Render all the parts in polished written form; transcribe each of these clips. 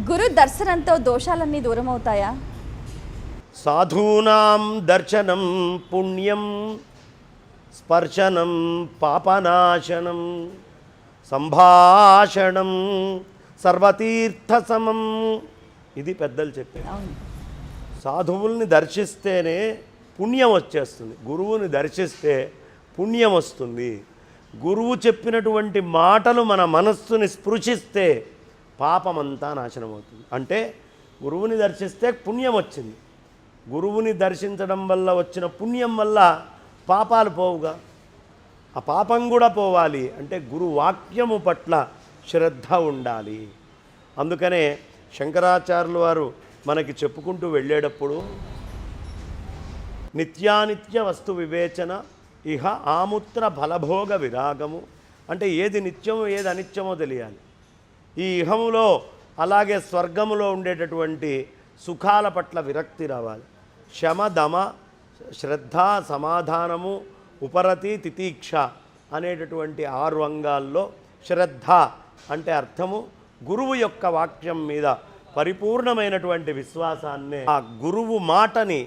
గురు దర్శనంతో దోషాలన్నీ దూరం అవుతాయా? సాధూనాం దర్శనం పుణ్యం, స్పర్శనం పాపనాశనం, సంభాషణం సర్వతీర్థ సమం. ఇది పెద్దలు చెప్పారు. సాధువుల్ని దర్శిస్తేనే పుణ్యం వచ్చేస్తుంది. గురువుని దర్శిస్తే పుణ్యం వస్తుంది. గురువు చెప్పినటువంటి మాటలు మన మనస్సుని స్పృశిస్తే పాపమంతా నాశనం అవుతుంది. అంటే గురువుని దర్శిస్తే పుణ్యం వచ్చింది. గురువుని దర్శించడం వల్ల వచ్చిన పుణ్యం వల్ల పాపాలు పోవుగా. ఆ పాపం కూడా పోవాలి అంటే గురు వాక్యము పట్ల శ్రద్ధ ఉండాలి. అందుకనే శంకరాచార్యులు వారు మనకి చెప్పుకుంటూ వెళ్ళేటప్పుడు నిత్యానిత్య వస్తు వివేచన ఇహ ఆముత్ర ఫలభోగ విరాగము, అంటే ఏది నిత్యమో ఏది అనిత్యమో తెలియాలి. ఈ ఇహములో అలాగే స్వర్గములో ఉండేటటువంటి సుఖాల పట్ల విరక్తి రావాలి. శమ దమ శ్రద్ధ సమాధానము ఉపరతి తితీక్ష అనేటటువంటి 6 అంగాల్లో శ్రద్ధ అంటే అర్థము గురువు యొక్క వాక్యం మీద పరిపూర్ణమైనటువంటి విశ్వాసాన్నే. ఆ గురువు మాటని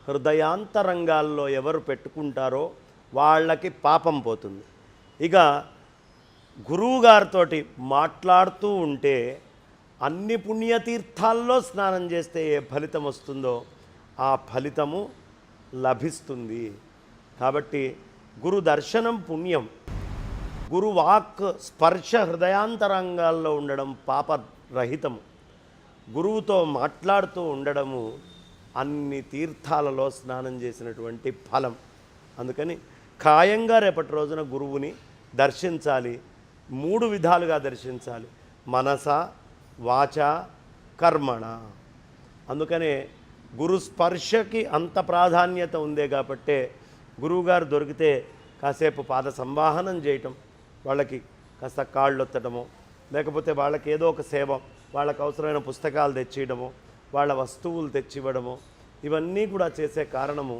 హృదయాంతరంగాల్లో ఎవరు పెట్టుకుంటారో వాళ్ళకి పాపం పోతుంది. ఇక గురువుగారితో మాట్లాడుతూ ఉంటే అన్ని పుణ్యతీర్థాల్లో స్నానం చేస్తే ఏ ఫలితం వస్తుందో ఆ ఫలితము లభిస్తుంది. కాబట్టి గురు దర్శనం పుణ్యం, గురు వాక్ స్పర్శ హృదయాంతరంగాల్లో ఉండడం పాపరహితము, గురువుతో మాట్లాడుతూ ఉండడము అన్ని తీర్థాలలో స్నానం చేసినటువంటి ఫలం. అందుకని ఖాయంగా రేపటి రోజున గురువుని దర్శించాలి. 3 విధాలుగా దర్శించాలి: మనస, వాచ, కర్మణ. అందుకనే గురు స్పర్శకి అంత ప్రాధాన్యత ఉందే కాబట్టే గురువుగారు దొరికితే కాసేపు పాద సంవాహనం చేయటం, వాళ్ళకి కాస్త కాళ్ళొత్తడమో, లేకపోతే వాళ్ళకి ఏదో ఒక సేవ, వాళ్ళకు అవసరమైన పుస్తకాలు తెచ్చియడమో, వాళ్ళ వస్తువులు తెచ్చివ్వడమో, ఇవన్నీ కూడా చేసే కారణము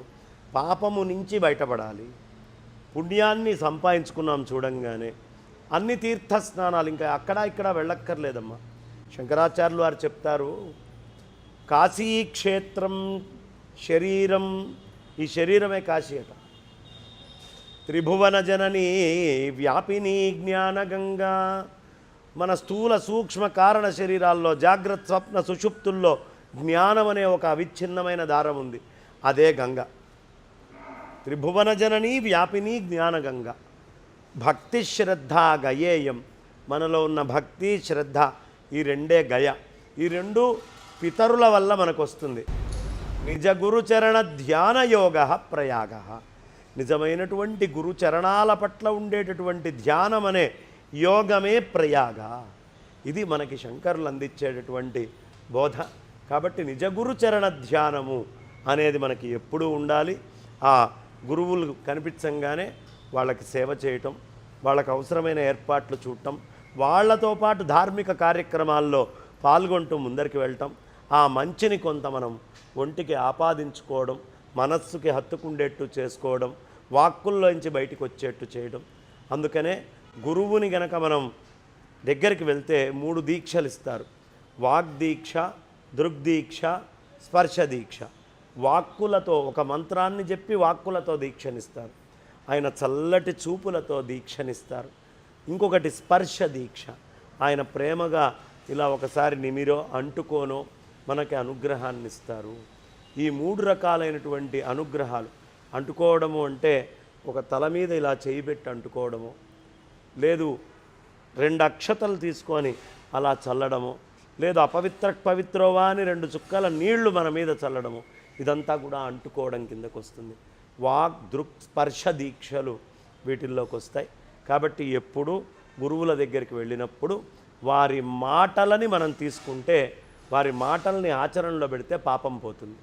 పాపము నుంచి బయటపడాలి. పుణ్యాన్ని సంపాదించుకున్నాం చూడంగానే అన్ని తీర్థస్నానాలు ఇంకా అక్కడ ఇక్కడ వెళ్ళక్కర్లేదమ్మా. శంకరాచార్యులు వారు చెప్తారు, కాశీక్షేత్రం శరీరం, ఈ శరీరమే కాశీ అట. త్రిభువన జనని వ్యాపిని జ్ఞానగంగా. మన స్థూల సూక్ష్మ కారణ శరీరాల్లో జాగ్రత్త స్వప్న సుషుప్తుల్లో జ్ఞానం అనే ఒక అవిచ్ఛిన్నమైన దారం ఉంది, అదే గంగ. త్రిభువన జనని వ్యాపిని జ్ఞానగంగ. భక్తి శ్రద్ధ గయేయం. మనలో ఉన్న భక్తి శ్రద్ధ ఈ రెండే గయ. ఈ రెండు పితరుల వల్ల మనకు వస్తుంది. నిజ గురుచరణ ధ్యాన యోగ ప్రయాగ. నిజమైనటువంటి గురుచరణాల పట్ల ఉండేటటువంటి ధ్యానం అనే యోగమే ప్రయాగ. ఇది మనకి శంకరులు అందించేటటువంటి బోధ. కాబట్టి నిజ గురుచరణ ధ్యానము అనేది మనకి ఎప్పుడూ ఉండాలి. ఆ గురువులు కనిపించంగానే వాళ్ళకి సేవ చేయటం, వాళ్ళకు అవసరమైన ఏర్పాట్లు చూడటం, వాళ్లతో పాటు ధార్మిక కార్యక్రమాల్లో పాల్గొంటూ ముందరికి వెళ్ళటం, ఆ మంచిని కొంత మనం ఒంటికి ఆపాదించుకోవడం, మనస్సుకి హత్తుకుండేట్టు చేసుకోవడం, వాక్కుల్లోంచి బయటికి వచ్చేట్టు చేయడం. అందుకనే గురువుని గనక మనం దగ్గరికి వెళ్తే 3 దీక్షలు ఇస్తారు: వాగ్దీక్ష, దృగ్దీక్ష, స్పర్శ దీక్ష. వాక్కులతో ఒక మంత్రాన్ని చెప్పి వాక్కులతో దీక్షనిస్తారు. ఆయన చల్లటి చూపులతో దీక్షనిస్తారు. ఇంకొకటి స్పర్శ దీక్ష. ఆయన ప్రేమగా ఇలా ఒకసారి నిమిరో అంటుకోనో మనకి అనుగ్రహాన్ని ఇస్తారు. ఈ 3 రకాలైనటువంటి అనుగ్రహాలు, అంటుకోవడము అంటే ఒక తల మీద ఇలా చేయిబెట్టి అంటుకోవడము, లేదు 2 అక్షతలు తీసుకొని అలా చల్లడము, లేదు పవిత్రోవా అని 2 చుక్కల నీళ్లు మన మీద చల్లడము, ఇదంతా కూడా అంటుకోవడం కిందకు వస్తుంది. వాక్ దృక్ స్పర్శ దీక్షలు వీటిల్లోకి వస్తాయి. కాబట్టి ఎప్పుడు గురువుల దగ్గరికి వెళ్ళినప్పుడు వారి మాటలని మనం తీసుకుంటే, వారి మాటల్ని ఆచరణలో పెడితే పాపం పోతుంది.